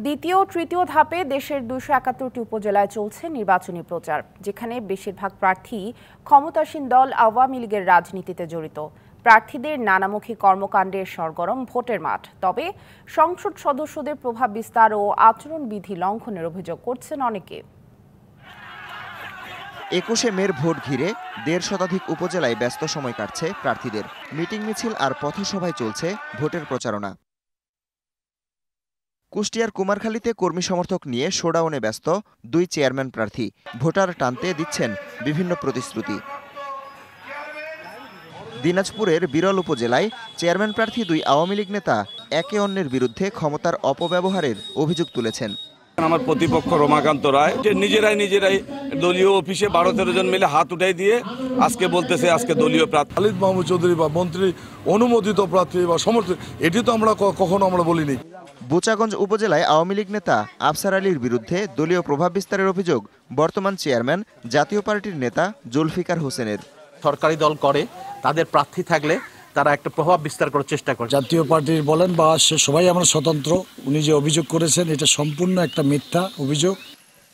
দ্বিতীয় ও তৃতীয় ধাপে দেশের ২৭১টি উপজেলায় চলছে নির্বাচনী প্রচার, যেখানে বেশিরভাগ প্রার্থী ক্ষমতাসীন দল আওয়ামী লীগের রাজনীতিতে জড়িত। প্রার্থীদের নানামুখী কর্মকাণ্ডের সরগরম ভোটের মাঠ। তবে সংসদ সদস্যদের প্রভাব বিস্তার ও আচরণবিধি লঙ্ঘনের অভিযোগ করছেন অনেকে। ২১শে মের ভোট ঘিরে ১৫০ শতাধিক উপজেলায় ব্যস্ত সময় কাটছে প্রার্থীদের। মিটিং মিছিল আর পথসভায় চলছে ভোটের প্রচারণা। কুষ্টিয়ার কুমারখালীতে কর্মী সমর্থক নিয়ে শোডাউনে ব্যস্ত ২ চেয়ারম্যান প্রার্থী। ভোটার টানতে দিচ্ছেন বিভিন্ন প্রতিশ্রুতি। দিনাজপুরের বিরল উপজেলায় চেয়ারম্যান প্রার্থী ২ আওয়ামী লীগ নেতা একে অন্যের বিরুদ্ধে ক্ষমতার অপব্যবহারের অভিযোগ তুলেছেন। আমার প্রতিপক্ষ রমাকান্ত রায় নিজেরাই দলীয় অফিসে ১২-১৩ জন মিলে হাত উঠাই দিয়ে আজকে বলতেছে আজকে দলীয় প্রার্থী খালিদ মাহমুদ চৌধুরী বা মন্ত্রী অনুমোদিত প্রার্থী বা সমর্থিত, এটি তো আমরা কখনো আমরা বলিনি। বোচাগঞ্জ উপজেলায় আওয়ামী লীগ নেতা আফসার আলীর বিরুদ্ধে দলীয় প্রভাব বিস্তারের অভিযোগ বর্তমান চেয়ারম্যান জাতীয় পার্টির নেতা জুলফিকার হোসেনের। সরকারি দল করে তাদের প্রার্থী থাকলে তারা একটা প্রভাব বিস্তার করার চেষ্টা করে। জাতীয় পার্টির বলেন বা সবাই আমরা স্বতন্ত্র, উনি যে অভিযোগ করেছেন এটা সম্পূর্ণ একটা মিথ্যা অভিযোগ।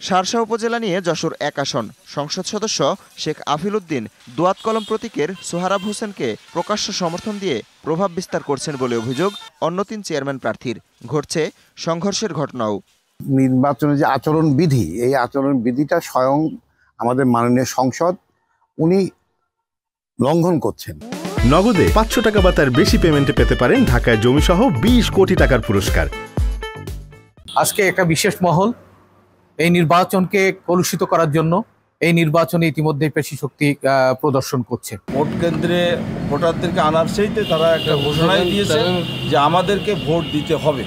শার্শা উপজেলা নিয়ে যশোর ১ আসন সংসদ সদস্য শেখ আফিল উদ্দিন দোয়াত কলম প্রতীকের সোহারাব হোসেনকে প্রকাশ্য সমর্থন দিয়ে প্রভাব বিস্তার করছেন বলে অভিযোগ অন্য ৩ চেয়ারম্যান প্রার্থীর। ঘটছে সংঘর্ষের ঘটনাও। নির্বাচনের যে আচরণ বিধি, এই আচরণ বিধিটা স্বয়ং আমাদের মাননীয় সংসদ উনি লঙ্ঘন করছেন। নগদে ৫০০ টাকা বা তার বেশি পেমেন্টে পেতে পারেন ঢাকায় জমিসহ ২০ কোটি টাকার পুরস্কার। আজকে একটা বিশেষ মহল এই নির্বাচনকে কলুষিত করার জন্য এই নির্বাচনে ইতিমধ্যে পেশি শক্তি প্রদর্শন করছে। ভোট কেন্দ্রে ভোটারদেরকে আনার চাইতে তারা একটা ঘোষণাই দিয়েছে যে আমাদেরকে ভোট দিতে হবে।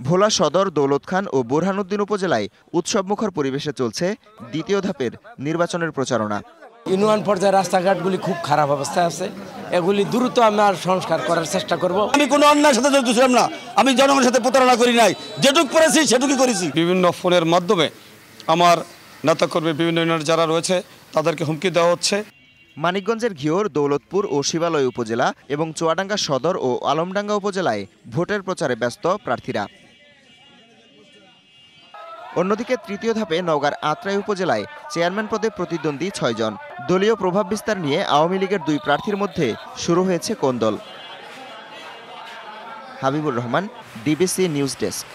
ভোলা সদর, দৌলত খান ও বোরহানুদ্দিন উপজেলায় উৎসবমুখর পরিবেশে চলছে দ্বিতীয় ধাপের নির্বাচনের প্রচারণা। ইউনিয়ন পর্যায়ে রাস্তাঘাটগুলি খুব খারাপ অবস্থায় আছে, এগুলি দ্রুত আমরা সংস্কার করার চেষ্টা করব। আমি কোনো অন্যায়ের সাথে জড়িত ছিলাম না, আমি জনগণের সাথে প্রতারণা করি নাই, যেটুকু করেছি সেটুকুই করেছি। বিভিন্ন ফোনের মাধ্যমে আমার নেতাকর্মী বিভিন্ন ইউনিয়নের যারা রয়েছে তাদেরকে হুমকি দেওয়া হচ্ছে। মানিকগঞ্জের ঘিওর, দৌলতপুর ও শিবালয় উপজেলা এবং চুয়াডাঙ্গা সদর ও আলমডাঙ্গা উপজেলায় ভোটের প্রচারে ব্যস্ত প্রার্থীরা। অন্যদিকে তৃতীয় ধাপে নওগাঁর আত্রাই উপজেলায় চেয়ারম্যান পদে প্রতিদ্বন্দ্বী ৬ জন। দলীয় প্রভাব বিস্তার নিয়ে আওয়ামী লীগের ২ প্রার্থীর মধ্যে শুরু হয়েছে কোন্দল। Habibur Rahman, DBC news desk.